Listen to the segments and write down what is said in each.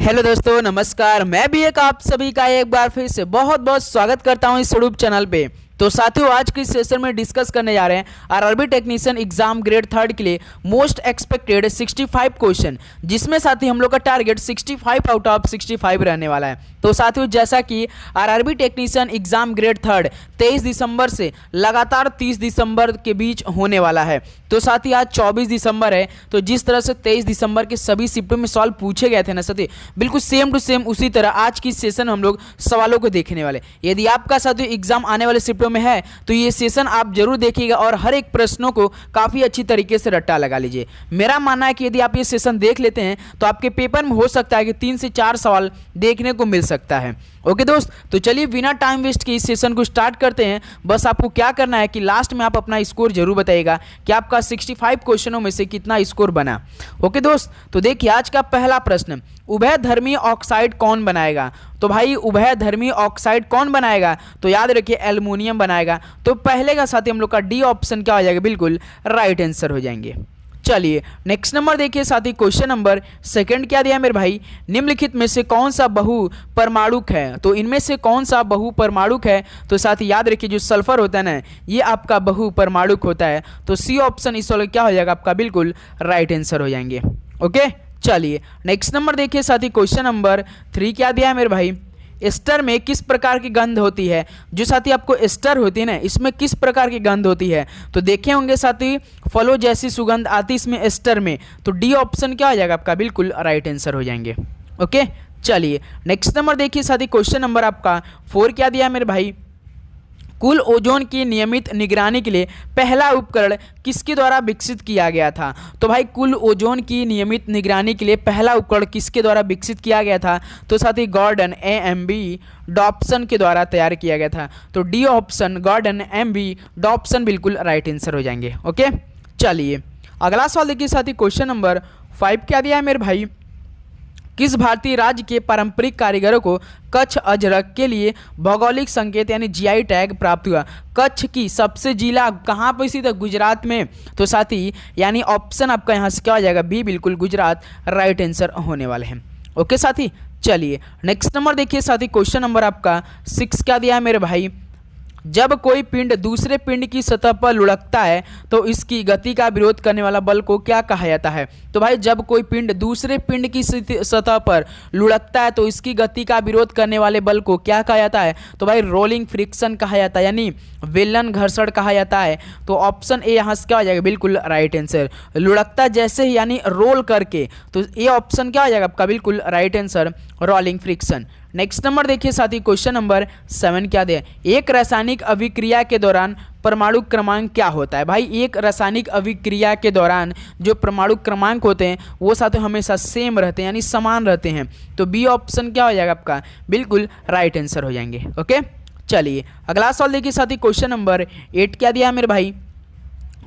Hello दोस्तों, नमस्कार। मैं भी एक आप सभी का एक बार फिर से बहुत बहुत स्वागत करता हूं इस यूट्यूब चैनल पे। तो साथियों, आज के सेशन में डिस्कस करने जा रहे हैं आरआरबी टेक्नीशियन एग्जाम ग्रेड 3 के लिए मोस्ट एक्सपेक्टेड 65 क्वेश्चन, जिसमें साथी हम लोग का टारगेट 65 आउट ऑफ 65 रहने वाला है। तो साथियों, जैसा कि आरआरबी टेक्नीशियन एग्जाम ग्रेड 3 23 दिसंबर से लगातार 30 दिसंबर के बीच होने वाला है। तो साथी, आज 24 दिसंबर है। तो जिस तरह से 23 दिसंबर के सभी शिफ्टों में सवाल पूछे गए थे ना साथी, बिल्कुल सेम टू सेम उसी तरह आज की सेशन हम लोग सवालों को देखने वाले। यदि आपका साथियों एग्जाम आने वाले शिफ्टों में है तो ये सेशन आप जरूर देखिएगा और हर एक प्रश्नों को काफी अच्छी तरीके से रट्टा लगा लीजिए। मेरा मानना है कि यदि आप ये सेशन देख लेते हैं तो आपके पेपर में हो सकता है कि 3 से 4 सवाल देखने को मिल सकता है। ओके दोस्त, तो चलिए बिना टाइम वेस्ट के इस सेशन को स्टार्ट करते हैं। बस आपको क्या करना है कि लास्ट में आप अपना स्कोर जरूर बताइएगा कि आपका 65 क्वेश्चनों में से कितना स्कोर बना। ओके दोस्त, तो देखिए आज का पहला प्रश्न, उभयधर्मी ऑक्साइड कौन बनाएगा? तो भाई उभयधर्मी ऑक्साइड कौन बनाएगा? तो याद रखिए एल्युमिनियम बनाएगा। तो पहले का साथी हम लोग का डी ऑप्शन क्या हो जाएगा, बिल्कुल राइट आंसर हो जाएंगे। चलिए नेक्स्ट नंबर देखिए साथी, क्वेश्चन नंबर सेकंड क्या दिया मेरे भाई, निम्नलिखित में से कौन सा बहु परमाणुक है? तो इनमें से कौन सा बहु परमाणुक है? तो साथी याद रखिए जो सल्फर होता है ना, ये आपका बहु परमाणुक होता है। तो सी ऑप्शन इस वाले क्या हो जाएगा आपका, बिल्कुल राइट आंसर हो जाएंगे। ओके, चलिए नेक्स्ट नंबर देखिए साथी, क्वेश्चन नंबर 3 क्या दिया है मेरे भाई, एस्टर में किस प्रकार की गंध होती है? जो साथी आपको एस्टर होती है ना, इसमें किस प्रकार की गंध होती है? तो देखे होंगे साथी फलों जैसी सुगंध आती इसमें एस्टर में। तो डी ऑप्शन क्या हो जाएगा आपका, बिल्कुल राइट आंसर हो जाएंगे। ओके, चलिए नेक्स्ट नंबर देखिए साथी, क्वेश्चन नंबर आपका 4 क्या दिया है मेरे भाई, कुल ओजोन की नियमित निगरानी के लिए पहला उपकरण किसके द्वारा विकसित किया गया था? तो भाई कुल ओजोन की नियमित निगरानी के लिए पहला उपकरण किसके द्वारा विकसित किया गया था? तो साथी गॉर्डन AMB डॉप्सन के द्वारा तैयार किया गया था। तो D option Gordon AMB Dobson बिल्कुल राइट आंसर हो जाएंगे। ओके, चलिए अगला सवाल देखिए साथी, क्वेश्चन नंबर 5 क्या दिया है मेरे भाई, किस भारतीय राज्य के पारंपरिक कारीगरों को कच्छ अजरक के लिए भौगोलिक संकेत यानी GI टैग प्राप्त हुआ? कच्छ की सबसे जिला कहाँ पर स्थित है? गुजरात में। तो साथी यानी ऑप्शन आपका यहाँ से क्या हो जाएगा, बी बिल्कुल गुजरात राइट आंसर होने वाले हैं। ओके साथी, चलिए नेक्स्ट नंबर देखिए साथी, क्वेश्चन नंबर आपका 6 क्या दिया है मेरे भाई, जब कोई पिंड दूसरे पिंड की सतह पर लुढ़कता है तो इसकी गति का विरोध करने वाला बल को क्या कहा जाता है? तो भाई जब कोई पिंड दूसरे पिंड की सतह पर लुढ़कता है तो इसकी गति का विरोध करने वाले बल को क्या कहा जाता है? तो भाई रोलिंग फ्रिक्शन कहा जाता है, यानी वेलन घर्षण कहा जाता है। तो ऑप्शन ए यहाँ से क्या हो जाएगा, बिल्कुल राइट आंसर, लुढ़कता जैसे ही यानी रोल करके। तो ए ऑप्शन क्या हो जाएगा आपका, बिल्कुल right answer rolling friction. Next number देखिए साथी, क्वेश्चन नंबर 7 क्या दिया, एक रासायनिक अभिक्रिया के दौरान परमाणु क्रमांक क्या होता है? भाई एक रासायनिक अभिक्रिया के दौरान जो परमाणु क्रमांक होते हैं वो साथ हमेशा सेम रहते हैं यानी समान रहते हैं। तो बी ऑप्शन क्या हो जाएगा आपका, बिल्कुल राइट आंसर हो जाएंगे। ओके, चलिए अगला सवाल देखिए साथी, क्वेश्चन नंबर 8 क्या दिया है मेरे भाई,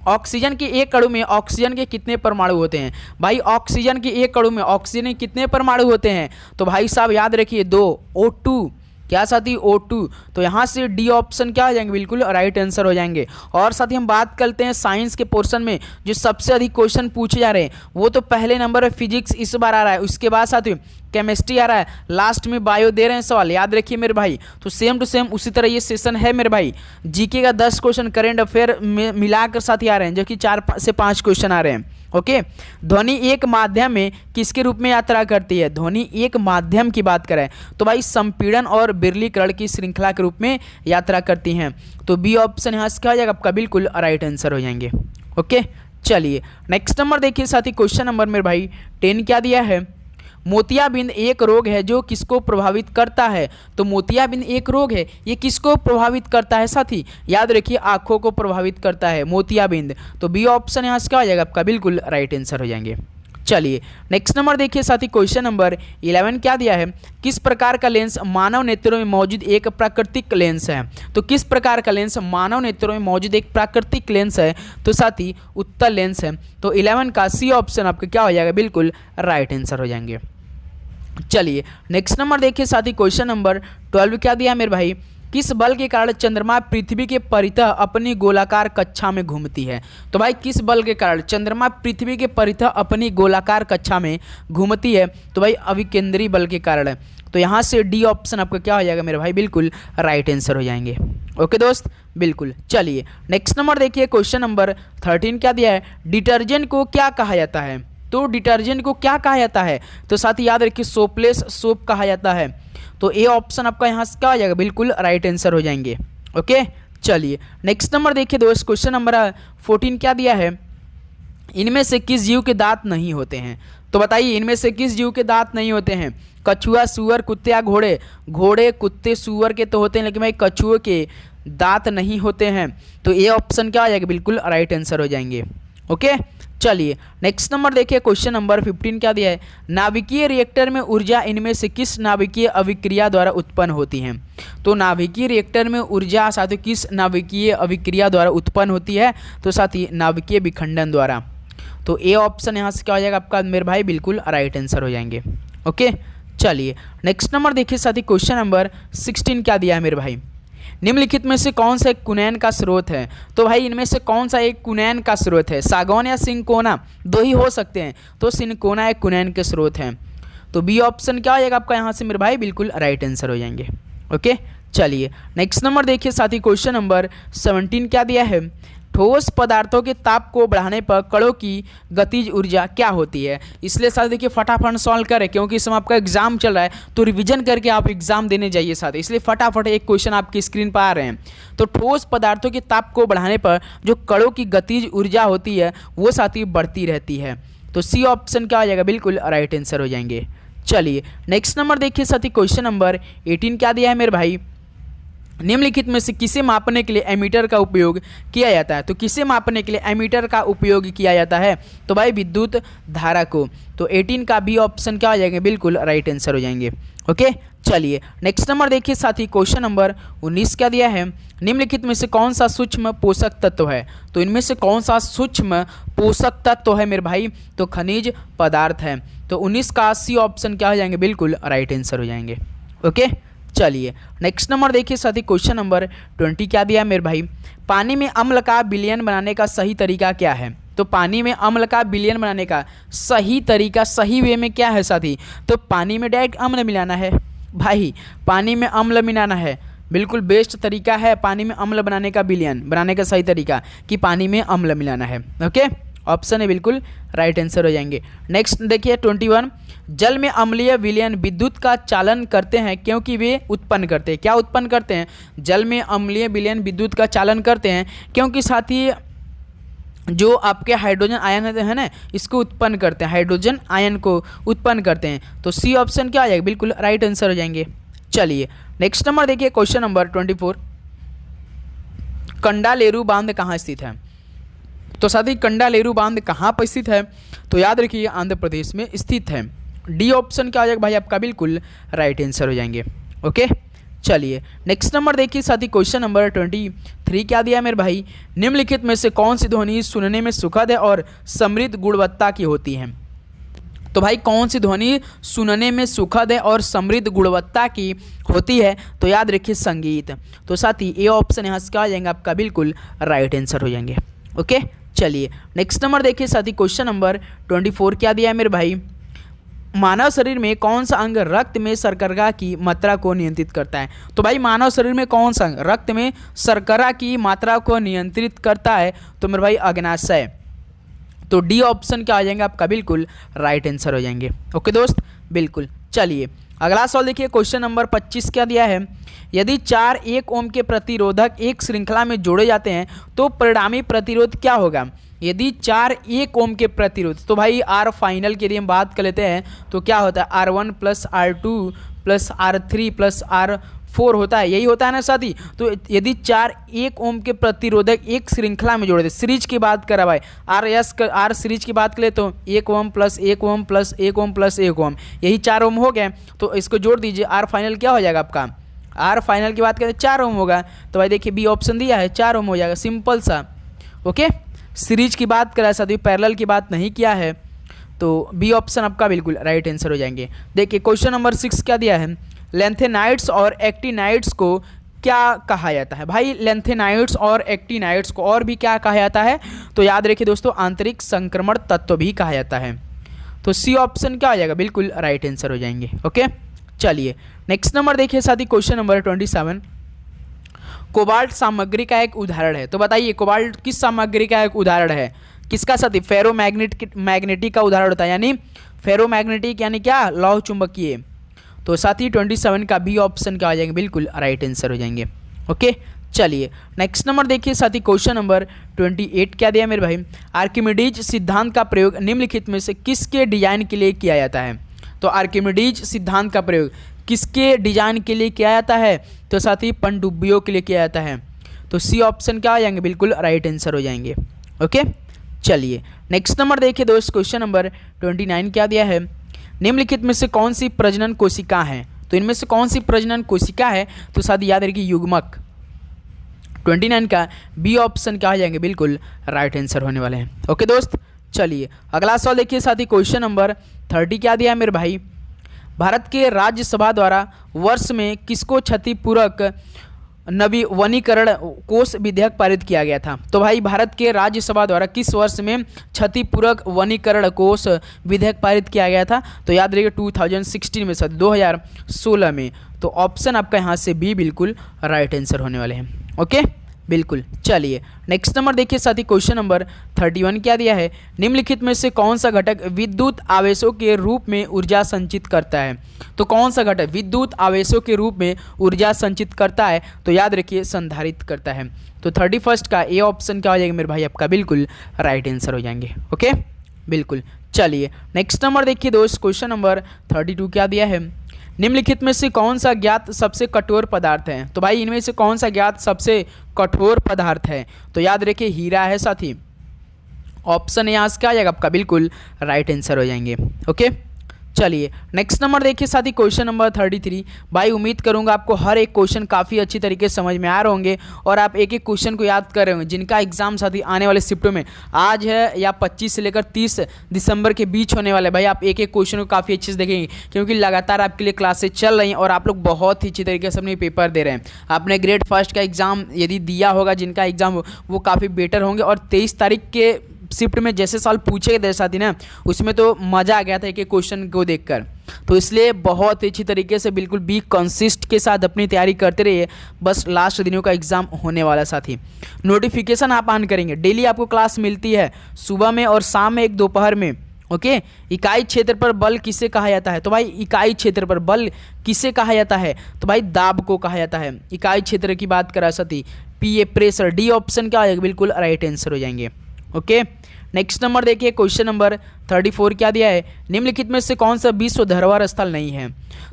ऑक्सीजन के एक अणु में ऑक्सीजन के कितने परमाणु होते हैं? भाई ऑक्सीजन के एक अणु में ऑक्सीजन के कितने परमाणु होते हैं? तो भाई साहब याद रखिए 2, O2। क्या साथी, O2। तो यहाँ से डी ऑप्शन क्या हो जाएंगे, बिल्कुल राइट आंसर हो जाएंगे। और साथी हम बात करते हैं साइंस के पोर्शन में जो सबसे अधिक क्वेश्चन पूछे जा रहे हैं वो तो पहले नंबर पर फिजिक्स इस बार आ रहा है, उसके बाद साथी केमिस्ट्री आ रहा है, लास्ट में बायो दे रहे हैं सवाल, याद रखिए मेरे भाई। तो सेम टू सेम उसी तरह ये सेशन है मेरे भाई। जीके का 10 क्वेश्चन करेंट अफेयर मिलाकर साथी आ रहे हैं, जो कि 4 से 5 क्वेश्चन आ रहे हैं। ओके, ध्वनि एक माध्यम में किसके रूप में यात्रा करती है? ध्वनि एक माध्यम की बात करें तो भाई संपीड़न और बिरलीकरण की श्रृंखला के रूप में यात्रा करती हैं। तो बी ऑप्शन यहाँ से क्या हो जाएगा आपका, बिल्कुल राइट आंसर हो जाएंगे। ओके, चलिए नेक्स्ट नंबर देखिए साथी, क्वेश्चन नंबर मेरे भाई 10 क्या दिया है, मोतियाबिंद एक रोग है जो किसको प्रभावित करता है? तो मोतियाबिंद एक रोग है, ये किसको प्रभावित करता है साथी? याद रखिए आंखों को प्रभावित करता है मोतियाबिंद। तो बी ऑप्शन यहाँ से क्या हो जाएगा आपका, बिल्कुल राइट आंसर हो जाएंगे। चलिए नेक्स्ट नंबर देखिए साथी, क्वेश्चन नंबर 11 क्या दिया है, किस प्रकार का लेंस मानव नेत्रों में मौजूद एक प्राकृतिक लेंस है? तो किस प्रकार का लेंस मानव नेत्रों में मौजूद एक प्राकृतिक लेंस है? तो साथी उत्तल लेंस है। तो 11 का सी ऑप्शन आपका क्या हो जाएगा, बिल्कुल राइट आंसर हो जाएंगे। चलिए नेक्स्ट नंबर देखिए साथी, क्वेश्चन नंबर 12 क्या दिया मेरे भाई, किस बल के कारण चंद्रमा पृथ्वी के परितः अपनी गोलाकार कक्षा में घूमती है? तो भाई किस बल के कारण चंद्रमा पृथ्वी के परितः अपनी गोलाकार कक्षा में घूमती है? तो भाई अभिकेंद्री बल के कारण है। तो यहाँ से डी ऑप्शन आपका क्या हो जाएगा मेरे भाई, बिल्कुल राइट आंसर हो जाएंगे। ओके दोस्त, बिल्कुल। चलिए नेक्स्ट नंबर देखिए, क्वेश्चन नंबर 13 क्या दिया है, डिटर्जेंट को क्या कहा जाता है? तो डिटर्जेंट को क्या कहा जाता है? तो साथ ही याद रखिए सोपलेस सोप कहा जाता है। तो ए ऑप्शन आपका यहाँ से क्या हो जाएगा, बिल्कुल राइट आंसर हो जाएंगे। ओके चलिए नेक्स्ट नंबर देखिए दोस्त, क्वेश्चन नंबर 14 क्या दिया है, इनमें से किस जीव के दांत नहीं होते हैं? तो बताइए इनमें से किस जीव के दांत नहीं होते हैं? कछुआ, सूअर, कुत्ते या घोड़े? घोड़े, कुत्ते, सूअर के तो होते हैं, लेकिन भाई कछुए के दांत नहीं होते हैं। तो ये ऑप्शन क्या हो जाएगा, बिल्कुल राइट आंसर हो जाएंगे। ओके चलिए नेक्स्ट नंबर देखिए, क्वेश्चन नंबर 15 क्या दिया है, नाभिकीय रिएक्टर में ऊर्जा इनमें से किस नाभिकीय अभिक्रिया द्वारा उत्पन्न होती है? तो नाभिकीय रिएक्टर में ऊर्जा साथियों किस नाभिकीय अभिक्रिया द्वारा उत्पन्न होती है? तो साथ ही नाभिकीय विखंडन द्वारा। तो ए ऑप्शन यहाँ से क्या हो जाएगा आपका मेरे भाई, बिल्कुल राइट आंसर हो जाएंगे। ओके चलिए नेक्स्ट नंबर देखिए साथी, क्वेश्चन नंबर 16 क्या दिया है मेरे भाई, निम्नलिखित में से कौन सा एक कुनैन का स्रोत है? तो भाई इनमें से कौन सा एक कुनैन का स्रोत है? सागौन या सिंकोना? दो ही हो सकते हैं, तो सिंकोना एक कुनैन के स्रोत हैं। तो बी ऑप्शन क्या हो जाएगा आपका यहाँ से मेरे भाई, बिल्कुल राइट आंसर हो जाएंगे। ओके चलिए नेक्स्ट नंबर देखिए साथी, क्वेश्चन नंबर 17 क्या दिया है, ठोस पदार्थों के ताप को बढ़ाने पर कणों की गतिज ऊर्जा क्या होती है? इसलिए साथ देखिए फटाफट सॉल्व करें, क्योंकि इस समय आपका एग्जाम चल रहा है, तो रिवीजन करके आप एग्जाम देने जाइए साथ, इसलिए फटाफट एक क्वेश्चन आपकी स्क्रीन पर आ रहे हैं। तो ठोस पदार्थों के ताप को बढ़ाने पर जो कणों की गतिज ऊर्जा होती है वो साथी बढ़ती रहती है। तो सी ऑप्शन क्या हो जाएगा, बिल्कुल राइट आंसर हो जाएंगे। चलिए नेक्स्ट नंबर देखिए साथी, क्वेश्चन नंबर 18 क्या दिया है मेरे भाई, निम्नलिखित में से किसे मापने के लिए एमीटर का उपयोग किया जाता है? तो किसे मापने के लिए एमीटर का उपयोग किया जाता है? तो भाई विद्युत धारा को। तो 18 का बी ऑप्शन क्या हो जाएंगे, बिल्कुल राइट आंसर हो जाएंगे। ओके चलिए नेक्स्ट नंबर देखिए साथी, क्वेश्चन नंबर 19 क्या दिया है, निम्नलिखित में से कौन सा सूक्ष्म पोषक तत्व है? तो इनमें से कौन सा सूक्ष्म पोषक तत्व है मेरे भाई? तो खनिज पदार्थ है। तो 19 का सी ऑप्शन क्या हो जाएंगे, बिल्कुल राइट आंसर हो जाएंगे। ओके चलिए नेक्स्ट नंबर देखिए साथी, क्वेश्चन नंबर 20 क्या दिया है मेरे भाई, पानी में अम्ल का विलयन बनाने का सही तरीका क्या है? तो पानी में अम्ल का विलयन बनाने का सही तरीका, सही वे में क्या है साथी? तो पानी में डायरेक्ट अम्ल मिलाना है भाई, पानी में अम्ल मिलाना है, बिल्कुल बेस्ट तरीका है पानी में अम्ल बनाने का, विलयन बनाने का सही तरीका कि पानी में अम्ल मिलाना है। ओके ऑप्शन है बिल्कुल राइट आंसर हो जाएंगे। नेक्स्ट देखिए 21, जल में अम्लीय विलयन विद्युत का चालन करते हैं क्योंकि वे उत्पन्न करते हैं, क्या उत्पन्न करते हैं? जल में अम्लीय विलयन विद्युत का चालन करते हैं क्योंकि साथ ही जो आपके हाइड्रोजन आयन है ना, इसको उत्पन्न करते हैं, हाइड्रोजन आयन को उत्पन्न करते हैं। तो सी ऑप्शन क्या आ जाएगा, बिल्कुल राइट आंसर हो जाएंगे। चलिए नेक्स्ट नंबर देखिए, क्वेश्चन नंबर 24, कंडालेरू बांध कहाँ स्थित है? तो साथी कंडालेरू बांध कहाँ पर स्थित है? तो याद रखिए आंध्र प्रदेश में स्थित है। डी ऑप्शन क्या आ जाएगा भाई आपका, बिल्कुल राइट आंसर हो जाएंगे। ओके चलिए नेक्स्ट नंबर देखिए साथी, क्वेश्चन नंबर 23 क्या दिया है मेरे भाई, निम्नलिखित में से कौन सी ध्वनि सुनने में सुखद है और समृद्ध गुणवत्ता की होती है? तो भाई कौन सी ध्वनि सुनने में सुखद है और समृद्ध गुणवत्ता की होती है? तो याद रखिए संगीत। तो साथी ए ऑप्शन यहाँ से क्या आ जाएंगे आपका, बिल्कुल राइट आंसर हो जाएंगे। ओके चलिए नेक्स्ट नंबर देखिए साथी, क्वेश्चन नंबर 24 क्या दिया है मेरे भाई, मानव शरीर में कौन सा अंग रक्त में शर्करा की मात्रा को नियंत्रित करता है? तो भाई मानव शरीर में कौन सा अंग रक्त में शर्करा की मात्रा को नियंत्रित करता है? तो मेरे भाई अग्नाशय। तो डी ऑप्शन क्या आ जाएंगे आपका, बिल्कुल राइट आंसर हो जाएंगे। ओके दोस्त बिल्कुल। चलिए अगला सवाल देखिए, क्वेश्चन नंबर 25 क्या दिया है, यदि 4 1 ओम के प्रतिरोधक एक श्रृंखला में जोड़े जाते हैं तो परिणामी प्रतिरोध क्या होगा? यदि 4 1 ओम के प्रतिरोध, तो भाई आर फाइनल के लिए हम बात कर लेते हैं, तो क्या होता है R1 + R2 + R3 + R4 होता है, यही होता है ना साथी। तो यदि 4 1 ओम के प्रतिरोधक एक श्रृंखला में जोड़े थे, सीरीज की बात करा भाई, आर सीरीज की बात करें तो 1 ओम + 1 ओम + 1 ओम + 1 ओम, यही 4 ओम हो गए। तो इसको जोड़ दीजिए, आर फाइनल क्या हो जाएगा आपका, आर फाइनल की बात करें 4 ओम होगा। तो भाई देखिए बी ऑप्शन दिया है 4 ओम हो जाएगा, सिंपल सा। ओके सीरीज की बात करा साथी, पैरेलल की बात नहीं किया है, तो बी ऑप्शन आपका बिल्कुल राइट आंसर हो जाएंगे। देखिए क्वेश्चन नंबर 6 क्या दिया है, लैंथेनाइड्स और एक्टिनाइड्स को क्या कहा जाता है? भाई लैंथेनाइड्स और एक्टिनाइड्स को और भी क्या कहा जाता है? तो याद रखिए दोस्तों, आंतरिक संक्रमण तत्व भी कहा जाता है। तो सी ऑप्शन क्या हो जाएगा? बिल्कुल राइट आंसर हो जाएंगे। ओके, चलिए नेक्स्ट नंबर देखिए साथी, क्वेश्चन नंबर 27। कोबाल्ट सामग्री का एक उदाहरण है। तो बताइए कोबाल्ट किस सामग्री का एक उदाहरण है? किसका साथी? मैग्नेटिक का उदाहरण होता है, यानी फेरोमैग्नेटिक यानी क्या? लौह चुंबकीय। तो साथी 27 का बी ऑप्शन क्या हो जाएंगे? बिल्कुल राइट आंसर हो जाएंगे। ओके, चलिए नेक्स्ट नंबर देखिए साथी, क्वेश्चन नंबर 28 क्या दिया मेरे भाई? आर्किमिडीज सिद्धांत का प्रयोग निम्नलिखित में से किसके डिजाइन के लिए किया जाता है? तो आर्किमिडीज सिद्धांत का प्रयोग किसके डिजाइन के लिए किया जाता है? तो साथी पनडुब्बियों के लिए किया जाता है। तो सी ऑप्शन क्या हो जाएंगे? बिल्कुल राइट आंसर हो जाएंगे। ओके, चलिए नेक्स्ट नंबर देखिए दोस्त, क्वेश्चन नंबर 29 क्या दिया है? निम्नलिखित में से कौन सी प्रजनन कोशिका है? तो इनमें से कौन सी प्रजनन कोशिका है? तो साथी याद रखिए युग्मक। 29 का बी ऑप्शन क्या हो जाएंगे? बिल्कुल राइट आंसर होने वाले हैं। ओके दोस्त, चलिए अगला सवाल देखिए साथी, क्वेश्चन नंबर 30 क्या दिया है मेरे भाई? भारत के राज्यसभा द्वारा वर्ष में किसको क्षतिपूरक नवीवनीकरण कोष विधेयक पारित किया गया था? तो भाई भारत के राज्यसभा द्वारा किस वर्ष में क्षतिपूरक वनीकरण कोष विधेयक पारित किया गया था? तो याद रखिए 2016 में, सर 2016 में। तो ऑप्शन आपका यहाँ से बी बिल्कुल राइट आंसर होने वाले हैं। ओके, बिल्कुल, चलिए नेक्स्ट नंबर देखिए साथी, क्वेश्चन नंबर 31 क्या दिया है? निम्नलिखित में से कौन सा घटक विद्युत आवेशों के रूप में ऊर्जा संचित करता है? तो कौन सा घटक विद्युत आवेशों के रूप में ऊर्जा संचित करता है? तो याद रखिए संधारित करता है। तो 31 का ए ऑप्शन क्या हो जाएगा मेरे भाई? आपका बिल्कुल राइट आंसर हो जाएंगे। ओके, बिल्कुल, चलिए नेक्स्ट नंबर देखिए दोस्त, क्वेश्चन नंबर 32 क्या दिया है? निम्नलिखित में से कौन सा ज्ञात सबसे कठोर पदार्थ है? तो भाई इनमें से कौन सा ज्ञात सबसे कठोर पदार्थ है? तो याद रखिए हीरा है साथी। ऑप्शन यहाँ से क्या आ जाएगा आपका? बिल्कुल राइट आंसर हो जाएंगे। ओके, चलिए नेक्स्ट नंबर देखिए साथी, क्वेश्चन नंबर 33। भाई उम्मीद करूंगा आपको हर एक क्वेश्चन काफ़ी अच्छी तरीके से समझ में आ रहे होंगे और आप एक एक क्वेश्चन को याद कर रहे होंगे, जिनका एग्जाम साथी आने वाले शिफ्टों में आज है या 25 से लेकर 30 दिसंबर के बीच होने वाले। भाई आप एक एक क्वेश्चन को काफ़ी अच्छे से देखेंगे, क्योंकि लगातार आपके लिए क्लासेज चल रही हैं और आप लोग बहुत ही अच्छी तरीके से अपने पेपर दे रहे हैं। आपने ग्रेड फर्स्ट का एग्ज़ाम यदि दिया होगा, जिनका एग्ज़ाम वो काफ़ी बेटर होंगे। और 23 तारीख के शिफ्ट में जैसे सवाल पूछे गए साथी ना, उसमें तो मज़ा आ गया था एक एक क्वेश्चन को देखकर। तो इसलिए बहुत ही अच्छी तरीके से बिल्कुल बी कंसिस्ट के साथ अपनी तैयारी करते रहिए। बस लास्ट दिनों का एग्जाम होने वाला साथी। नोटिफिकेशन आप ऑन करेंगे, डेली आपको क्लास मिलती है सुबह में और शाम में, एक दोपहर में। ओके, इकाई क्षेत्र पर बल किसे कहा जाता है? तो भाई इकाई क्षेत्र पर बल किसे कहा जाता है? तो भाई दाब को कहा जाता है। इकाई क्षेत्र की बात करा साथी, पीए प्रेशर। डी ऑप्शन क्या आएगा? बिल्कुल राइट आंसर हो जाएंगे। ओके, नेक्स्ट नंबर देखिए, क्वेश्चन नंबर 34 क्या दिया है? निम्नलिखित में से कौन सा विश्व धरोहर स्थल नहीं है?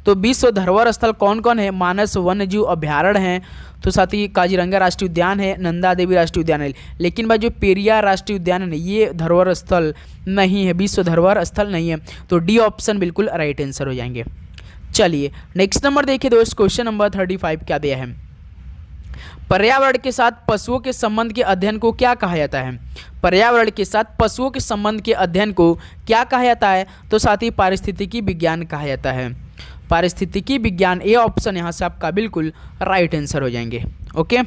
तो विश्व धरोहर स्थल कौन कौन है? मानस वन्यजीव अभ्यारण्य है, तो साथ ही काजीरंगा राष्ट्रीय उद्यान है, नंदा देवी राष्ट्रीय उद्यान है। लेकिन भाई जो पेरियार राष्ट्रीय उद्यान है ये धरोहर स्थल नहीं है, विश्व धरोहर स्थल नहीं है। तो डी ऑप्शन बिल्कुल राइट आंसर हो जाएंगे। चलिए नेक्स्ट नंबर देखिए दोस्त, क्वेश्चन नंबर 35 क्या दिया है? पर्यावरण के साथ पशुओं के संबंध के अध्ययन को क्या कहा जाता है? पर्यावरण के साथ पशुओं के संबंध के अध्ययन को क्या कहा जाता है? तो साथ ही पारिस्थितिकी विज्ञान कहा जाता है। पारिस्थितिकी विज्ञान, ए ऑप्शन यहाँ से आपका बिल्कुल राइट आंसर हो जाएंगे। ओके,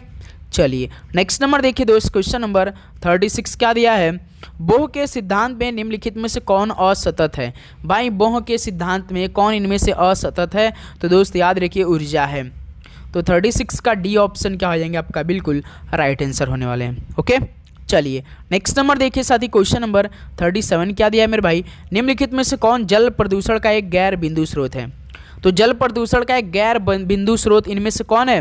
चलिए नेक्स्ट नंबर देखिए दोस्त, क्वेश्चन नंबर 36 क्या दिया है? बोह के सिद्धांत में निम्नलिखित में से कौन असतत है? भाई बोह के सिद्धांत में कौन इनमें से असतत है? तो दोस्त याद रखिए ऊर्जा है। तो 36 का डी ऑप्शन क्या हो जाएंगे? आपका बिल्कुल राइट आंसर होने वाले हैं। ओके, चलिए नेक्स्ट नंबर देखिए साथी, क्वेश्चन नंबर 37 क्या दिया है मेरे भाई? निम्नलिखित में से कौन जल प्रदूषण का एक गैर बिंदु स्रोत है? तो जल प्रदूषण का एक गैर बिंदु स्रोत इनमें से कौन है?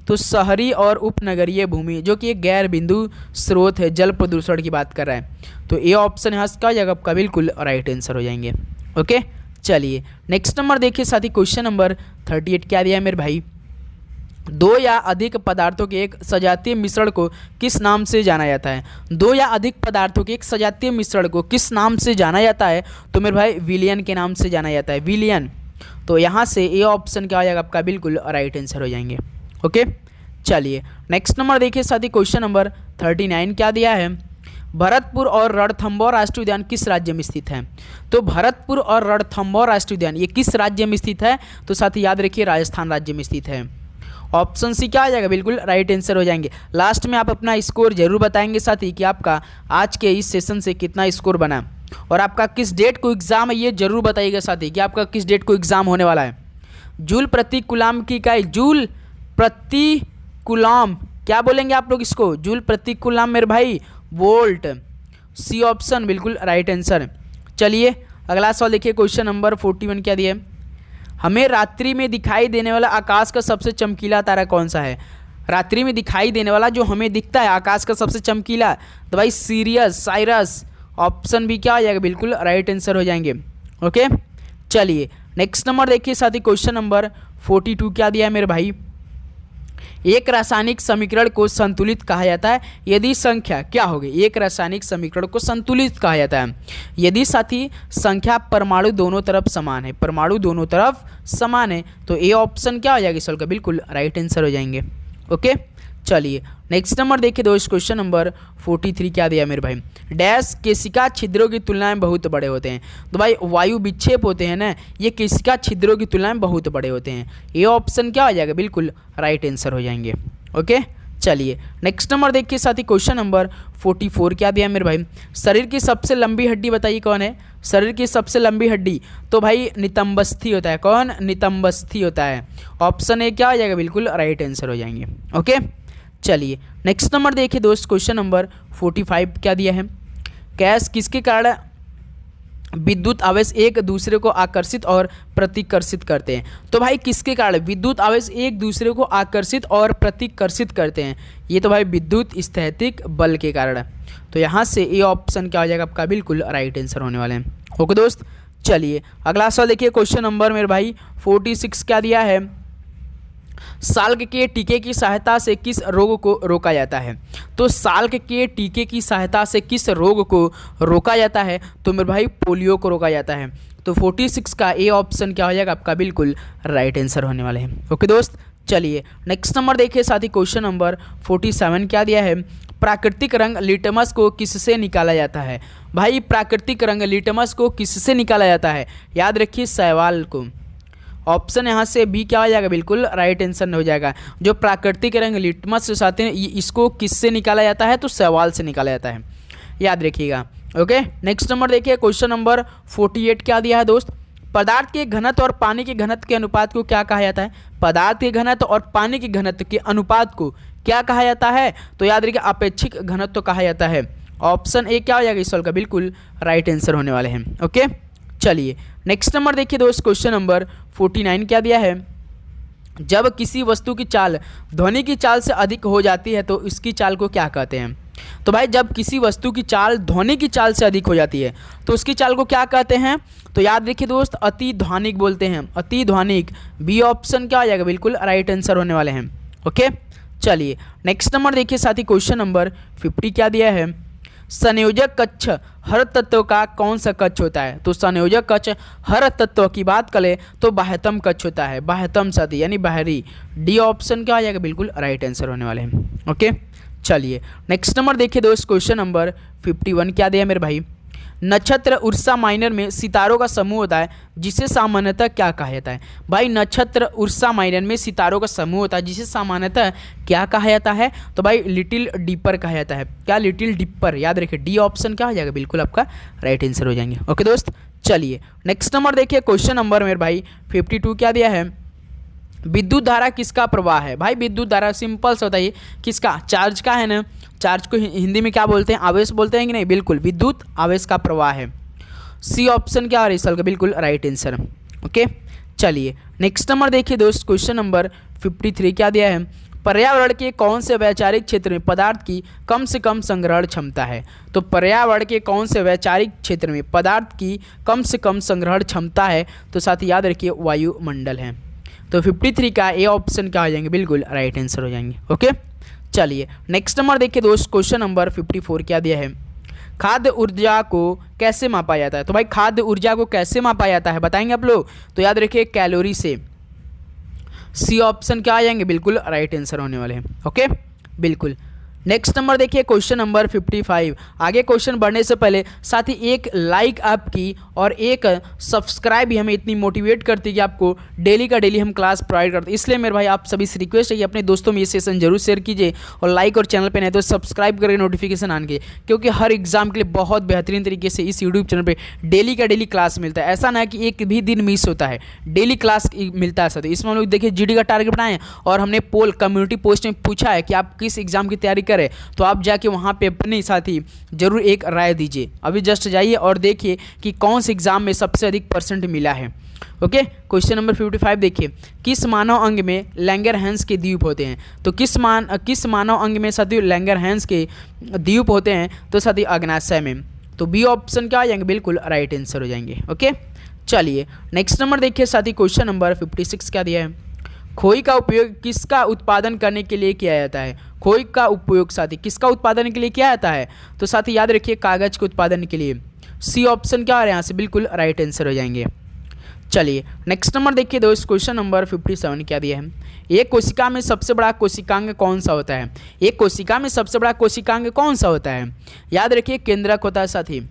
तो शहरी और उपनगरीय भूमि, जो कि एक गैर बिंदु स्रोत है, जल प्रदूषण की बात कर रहा है। तो ए ऑप्शन यहाँ से क्या हो जाएगा? आपका बिल्कुल राइट आंसर हो जाएंगे। ओके, चलिए नेक्स्ट नंबर देखिए साथी, क्वेश्चन नंबर 38 क्या दिया है मेरे भाई? दो या अधिक पदार्थों के एक सजातीय मिश्रण को किस नाम से जाना जाता है? दो या अधिक पदार्थों के एक सजातीय मिश्रण को किस नाम से जाना जाता है? तो मेरे भाई विलयन के नाम से जाना जाता है, विलयन। तो यहाँ से ए ऑप्शन क्या हो जाएगा? आपका बिल्कुल राइट आंसर हो जाएंगे। ओके, चलिए नेक्स्ट नंबर देखिए साथी, क्वेश्चन नंबर 39 क्या दिया है? भरतपुर और रणथंभौर राष्ट्रीय उद्यान किस राज्य में स्थित है? तो भरतपुर और रणथंभौर राष्ट्रीय उद्यान ये किस राज्य में स्थित है? तो साथ ही याद रखिए राजस्थान राज्य में स्थित है। ऑप्शन सी क्या आ जाएगा, बिल्कुल राइट आंसर हो जाएंगे। लास्ट में आप अपना स्कोर जरूर बताएंगे साथ ही कि आपका आज के इस सेशन से कितना स्कोर बना और आपका किस डेट को एग्जाम है ये जरूर बताइएगा साथ ही कि आपका किस डेट को एग्जाम होने वाला है। जूल प्रति कूलाम की इकाई, जूल प्रति कूलाम क्या बोलेंगे आप लोग इसको, जूल प्रति कूलाम मेरे भाई, वोल्ट। सी ऑप्शन बिल्कुल राइट आंसर। चलिए अगला सवाल देखिए, क्वेश्चन नंबर 41 क्या दिया है, हमें रात्रि में दिखाई देने वाला आकाश का सबसे चमकीला तारा कौन सा है। रात्रि में दिखाई देने वाला जो हमें दिखता है आकाश का सबसे चमकीला, तो भाई सीरियस, साइरस। ऑप्शन भी क्या हो जाएगा, बिल्कुल राइट आंसर हो जाएंगे। ओके चलिए नेक्स्ट नंबर देखिए साथी, क्वेश्चन नंबर 42 क्या दिया है मेरे भाई, एक रासायनिक समीकरण को संतुलित कहा जाता है यदि संख्या क्या होगी। एक रासायनिक समीकरण को संतुलित कहा जाता है यदि साथी संख्या परमाणु दोनों तरफ समान है, परमाणु दोनों तरफ समान है, तो ए ऑप्शन क्या हो जाएगा इस का, बिल्कुल राइट आंसर हो जाएंगे। ओके चलिए नेक्स्ट नंबर देखिए दोस्त, क्वेश्चन नंबर 43 क्या दिया मेरे भाई, डैश केशिका छिद्रों की तुलना में बहुत बड़े होते हैं। तो भाई वायु विक्षेप होते हैं ना, ये केशिका छिद्रों की तुलना में बहुत बड़े होते हैं। ये ऑप्शन क्या हो जाएगा, बिल्कुल राइट आंसर हो जाएंगे। ओके चलिए नेक्स्ट नंबर देखिए साथी, क्वेश्चन नंबर 44 क्या दिया मेरे भाई, शरीर की सबसे लंबी हड्डी बताइए कौन है। शरीर की सबसे लंबी हड्डी तो भाई नितंबस्थि होता है। कौन, नितंबस्थि होता है। ऑप्शन ए क्या हो जाएगा, बिल्कुल राइट आंसर हो जाएंगे। ओके चलिए नेक्स्ट नंबर देखिए दोस्त, क्वेश्चन नंबर 45 क्या दिया है, गैस किसके कारण विद्युत आवेश एक दूसरे को आकर्षित और प्रतिकर्षित करते हैं। तो भाई किसके कारण विद्युत आवेश एक दूसरे को आकर्षित और प्रतिकर्षित करते हैं, ये तो भाई विद्युत स्थैतिक बल के कारण है। तो यहाँ से ए ऑप्शन क्या हो जाएगा आपका, बिल्कुल राइट आंसर होने वाले हैं। ओके दोस्त चलिए अगला सवाल देखिए, क्वेश्चन नंबर मेरे भाई 46 क्या दिया है, साल्क के टीके की सहायता से किस रोग को रोका जाता है। तो साल्क के टीके की सहायता से किस रोग को रोका जाता है, तो मेरे भाई पोलियो को रोका जाता है। तो 46 का ए ऑप्शन क्या हो जाएगा आपका, बिल्कुल राइट आंसर होने वाले हैं। ओके दोस्त चलिए नेक्स्ट नंबर देखिए साथी, क्वेश्चन नंबर 47 क्या दिया है, प्राकृतिक रंग लिटमस को किससे निकाला जाता है। भाई प्राकृतिक रंग लिटमस को किससे निकाला जाता है, याद रखिए शैवाल को। ऑप्शन यहाँ से बी क्या हो जाएगा, बिल्कुल राइट आंसर हो जाएगा। जो प्राकृतिक रंग लिटमस से आते हैं इसको किससे निकाला जाता है, तो शैवाल से निकाला जाता है, याद रखिएगा। ओके नेक्स्ट नंबर देखिए, क्वेश्चन नंबर 48 क्या दिया है दोस्त, पदार्थ के घनत्व और पानी के घनत्व के अनुपात को क्या कहा जाता है। पदार्थ के घनत्व और पानी के घनत्व के अनुपात को क्या कहा जाता है, तो याद रखिए अपेक्षिक घनत्व कहा जाता है। ऑप्शन ए क्या हो जाएगा इस सवाल का, बिल्कुल राइट आंसर होने वाले हैं। ओके चलिए नेक्स्ट नंबर देखिए दोस्त, क्वेश्चन नंबर 49 क्या दिया है, जब किसी वस्तु की चाल ध्वनि की चाल से अधिक हो जाती है तो इसकी चाल को क्या कहते हैं। तो भाई जब किसी वस्तु की चाल ध्वनि की चाल से अधिक हो जाती है तो उसकी चाल को क्या कहते हैं, तो याद रखिए दोस्त अति ध्वनिक बोलते हैं, अति ध्वनिक। बी ऑप्शन क्या हो जाएगा, बिल्कुल राइट आंसर होने वाले हैं। ओके चलिए नेक्स्ट नंबर देखिए साथी, क्वेश्चन नंबर 50 क्या दिया है, संयोजक कक्ष हर तत्व का कौन सा कक्ष होता है। तो संयोजक कक्ष हर तत्व की बात करें तो बाह्यतम कक्ष होता है, बाह्यतम साथी यानी बाहरी। डी ऑप्शन क्या आ जाएगा, बिल्कुल राइट आंसर होने वाले हैं। ओके चलिए नेक्स्ट नंबर देखिए दोस्त, क्वेश्चन नंबर 51 क्या दिया मेरे भाई, नक्षत्र उर्सा माइनर में सितारों का समूह होता है जिसे सामान्यतः क्या कहा जाता है। भाई नक्षत्र उर्सा माइनर में सितारों का समूह होता है जिसे सामान्यतः क्या कहा जाता है, तो भाई लिटिल डिपर कहा जाता है। क्या, लिटिल डिपर, याद रखिए डी ऑप्शन क्या हो जाएगा, बिल्कुल आपका राइट आंसर हो जाएंगे। ओके दोस्त चलिए नेक्स्ट नंबर देखिए, क्वेश्चन नंबर मेरे भाई 52 क्या दिया है, विद्युत धारा किसका प्रवाह है। भाई विद्युत धारा सिंपल से बताइए किसका, चार्ज का है ना। चार्ज को हिंदी में क्या बोलते हैं, आवेश बोलते हैं कि नहीं, बिल्कुल विद्युत आवेश का प्रवाह है। सी ऑप्शन क्या आ रहा है इस साल का, बिल्कुल राइट आंसर। ओके चलिए नेक्स्ट नंबर देखिए दोस्त, क्वेश्चन नंबर 53 क्या दिया है, पर्यावरण के कौन से वैचारिक क्षेत्र में पदार्थ की कम से कम संग्रहण क्षमता है। तो पर्यावरण के कौन से वैचारिक क्षेत्र में पदार्थ की कम से कम संग्रहण क्षमता है, तो साथ ही याद रखिए वायुमंडल है। तो 53 का ए ऑप्शन क्या हो जाएंगे, बिल्कुल राइट आंसर हो जाएंगे। ओके चलिए नेक्स्ट नंबर देखिए दोस्त, क्वेश्चन नंबर 54 क्या दिया है, खाद्य ऊर्जा को कैसे मापा जाता है। तो भाई खाद्य ऊर्जा को कैसे मापा जाता है बताएंगे आप लोग, तो याद रखिए कैलोरी से। सी ऑप्शन क्या आ जाएंगे, बिल्कुल राइट आंसर होने वाले हैं। ओके बिल्कुल नेक्स्ट नंबर देखिए क्वेश्चन नंबर 55। आगे क्वेश्चन बढ़ने से पहले साथ ही एक लाइक आपकी और एक सब्सक्राइब भी हमें इतनी मोटिवेट करती है कि आपको डेली का डेली हम क्लास प्रोवाइड करते हैं। इसलिए मेरे भाई आप सभी से रिक्वेस्ट है कि अपने दोस्तों में ये सेशन जरूर शेयर कीजिए और लाइक और चैनल पे नहीं तो सब्सक्राइब करके नोटिफिकेशन आन के, क्योंकि हर एग्जाम के लिए बहुत बेहतरीन तरीके से इस यूट्यूब चैनल पर डेली का डेली क्लास मिलता है। ऐसा ना कि एक भी दिन मिस होता है, डेली क्लास मिलता है। सर इसमें हम लोग देखिए जीडी का टारगेट बनाए और हमने पोल कम्युनिटी पोस्ट में पूछा है कि आप किस एग्जाम की तैयारी करें, तो आप जाके वहाँ पे अपने साथी जरूर एक राय दीजिए। अभी जस्ट जाइए और देखिए कि कौन से एग्जाम में सबसे अधिक परसेंट मिला है। ओके, क्वेश्चन नंबर 55 देखिए, किस मानव अंग में लैंगरहैंस के द्वीप होते हैं? तो किस मानव अंग में साथी लैंगरहैंस के द्वीप होते हैं? तो साथी अग्नाशय में। तो बी ऑप्शन क्या आ जाएंगे? बिल्कुल राइट आंसर हो जाएंगे। ओके, चलिए नेक्स्ट नंबर देखिए साथी, क्वेश्चन नंबर 56 क्या दिया है? खोई का उपयोग किसका उत्पादन करने के लिए किया जाता है? खोई का उपयोग साथी किसका उत्पादन के लिए किया जाता है? तो साथी याद रखिए कागज के उत्पादन के लिए। सी ऑप्शन क्या आ रहा है यहाँ से? बिल्कुल राइट आंसर हो जाएंगे। चलिए नेक्स्ट नंबर देखिए दोस्त, क्वेश्चन नंबर 57 क्या दिया है? एक कोशिका में सबसे बड़ा कोशिकांग कौन सा होता है? एक कोशिका में सबसे बड़ा कोशिकांग कौन सा होता है? याद रखिए केंद्रक होता है साथी।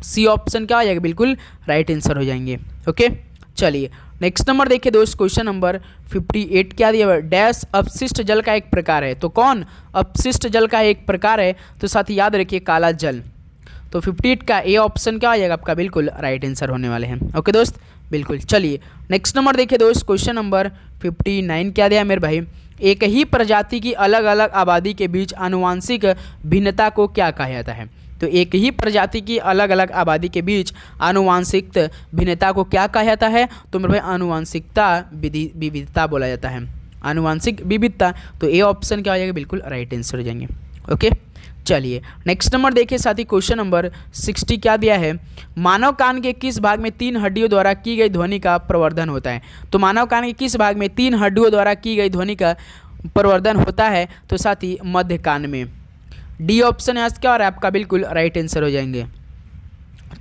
सी ऑप्शन क्या आ जाएगा? बिल्कुल राइट आंसर हो जाएंगे। ओके, चलिए नेक्स्ट नंबर देखिए दोस्त, क्वेश्चन नंबर 58 क्या दिया है? डैश अपशिष्ट जल का एक प्रकार है। तो कौन अपशिष्ट जल का एक प्रकार है? तो साथ ही याद रखिए काला जल। तो 58 का ए ऑप्शन क्या आ जाएगा आपका? बिल्कुल राइट आंसर होने वाले हैं। ओके दोस्त, बिल्कुल। चलिए नेक्स्ट नंबर देखिए दोस्त, क्वेश्चन नंबर 59 क्या दिया मेरे भाई? एक ही प्रजाति की अलग अलग आबादी के बीच आनुवांशिक भिन्नता को क्या कहा जाता है? तो एक ही प्रजाति की अलग अलग आबादी के बीच आनुवांशिक भिन्नता को क्या कहा जाता है? तो मेरे भाई आनुवांशिकता विविधता बोला जाता है, आनुवांशिक विविधता। तो ए ऑप्शन क्या हो जाएगा? बिल्कुल राइट आंसर हो जाएंगे। ओके, चलिए नेक्स्ट नंबर देखिए साथी, क्वेश्चन नंबर 60 क्या दिया है? मानव कान के किस भाग में 3 हड्डियों द्वारा की गई ध्वनि का प्रवर्धन होता है? तो मानव कान के किस भाग में 3 हड्डियों द्वारा की गई ध्वनि का प्रवर्धन होता है? तो साथी मध्य कान में। डी ऑप्शन यहाँ क्या हो रहा है आपका? बिल्कुल राइट आंसर हो जाएंगे।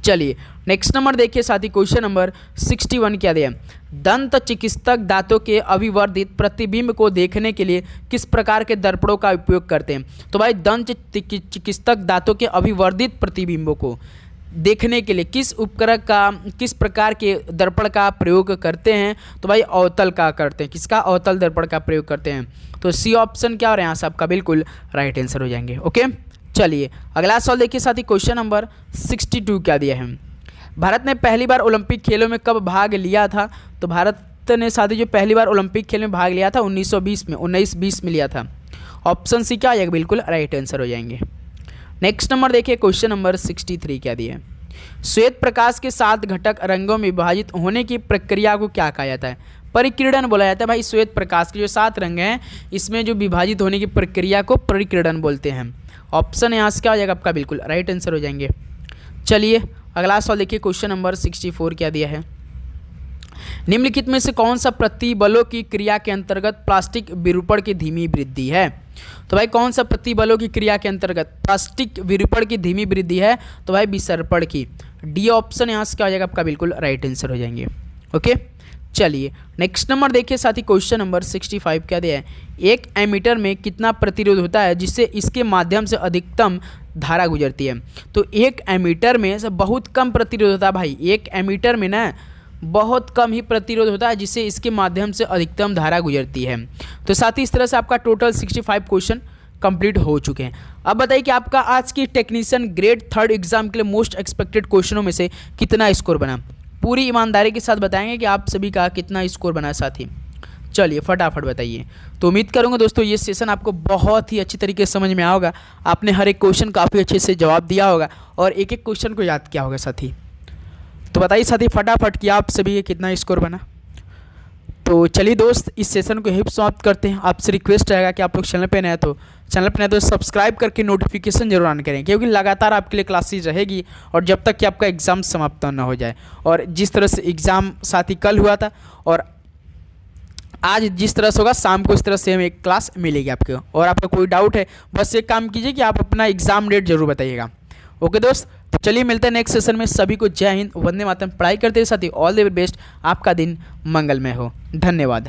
चलिए नेक्स्ट नंबर देखिए साथी, क्वेश्चन नंबर 61 क्या दिया? दंत चिकित्सक दांतों के अविवर्धित प्रतिबिंब को देखने के लिए किस प्रकार के दर्पणों का उपयोग करते हैं? तो भाई दंत चिकित्सक दांतों के अविवर्धित प्रतिबिंबों को देखने के लिए किस उपकरण का, किस प्रकार के दर्पण का प्रयोग करते हैं? तो भाई अवतल का करते हैं। किसका? अवतल दर्पण का प्रयोग करते हैं। तो सी ऑप्शन क्या हो रहा है यहाँ से आपका? बिल्कुल राइट आंसर हो जाएंगे। ओके, चलिए अगला सवाल देखिए साथी, क्वेश्चन नंबर 62 क्या दिया है? भारत ने पहली बार ओलंपिक खेलों में कब भाग लिया था? तो भारत ने साथी जो पहली बार ओलंपिक खेल में भाग लिया था 1920 में लिया था। ऑप्शन सी क्या आ जाएगा? बिल्कुल राइट आंसर हो जाएंगे। नेक्स्ट नंबर देखिए, क्वेश्चन नंबर 63 क्या दिया है? श्वेत प्रकाश के 7 घटक रंगों में विभाजित होने की प्रक्रिया को क्या कहा जाता है? परिकिरण बोला जाता है। भाई श्वेत प्रकाश के जो 7 रंग हैं इसमें जो विभाजित होने की प्रक्रिया को परिकिरण बोलते हैं। ऑप्शन यहाँ से क्या हो जाएगा आपका? बिल्कुल राइट आंसर हो जाएंगे। चलिए अगला सवाल देखिए, क्वेश्चन नंबर 64 क्या दिया है? निम्नलिखित में से कौन सा प्रतिबलों की क्रिया के अंतर्गत प्लास्टिक विरूपण की धीमी वृद्धि है? तो भाई कौन सा प्रतिबलों की क्रिया के अंतर्गत प्लास्टिक विरूपण की धीमी वृद्धि है? तो भाई विसर्पण की। डी ऑप्शन यहाँ से क्या हो जाएगा आपका? बिल्कुल राइट आंसर हो जाएंगे। ओके, चलिए नेक्स्ट नंबर देखिए साथी, क्वेश्चन नंबर 65 क्या दिया है? एक एमीटर में कितना प्रतिरोध होता है जिससे इसके माध्यम से अधिकतम धारा गुजरती है? तो एक एमीटर में से बहुत कम प्रतिरोध होता है भाई। एक एमीटर में ना बहुत कम ही प्रतिरोध होता है जिससे इसके माध्यम से अधिकतम धारा गुजरती है। तो साथ ही इस तरह से आपका टोटल 65 क्वेश्चन कंप्लीट हो चुके हैं। अब बताइए कि आपका आज की टेक्नीशियन ग्रेड 3 एग्जाम के लिए मोस्ट एक्सपेक्टेड क्वेश्चनों में से कितना स्कोर बना? पूरी ईमानदारी के साथ बताएंगे कि आप सभी का कितना स्कोर बना साथी। चलिए फटाफट बताइए। तो उम्मीद करूंगा दोस्तों ये सेशन आपको बहुत ही अच्छी तरीके से समझ में आया होगा। आपने हर एक क्वेश्चन काफ़ी अच्छे से जवाब दिया होगा और एक एक क्वेश्चन को याद किया होगा साथी। तो बताइए साथी फटाफट कि आप सभी का कितना स्कोर बना। तो चलिए दोस्त इस सेशन को यहीं समाप्त करते हैं। आपसे रिक्वेस्ट रहेगा कि आप लोग चैनल पे नए तो सब्सक्राइब करके नोटिफिकेशन जरूर ऑन करें, क्योंकि लगातार आपके लिए क्लासेज रहेगी और जब तक कि आपका एग्ज़ाम समाप्त ना हो जाए। और जिस तरह से एग्ज़ाम साथी कल हुआ था और आज जिस तरह से होगा शाम को इस तरह सेम एक क्लास मिलेगी आपको। और आपका कोई डाउट है बस एक काम कीजिए कि आप अपना एग्ज़ाम डेट जरूर बताइएगा। ओके दोस्त, तो चलिए मिलते हैं नेक्स्ट सेशन में। सभी को जय हिंद, वंदे मातरम। पढ़ाई करते साथ ही ऑल द बेस्ट। आपका दिन मंगलमय हो। धन्यवाद।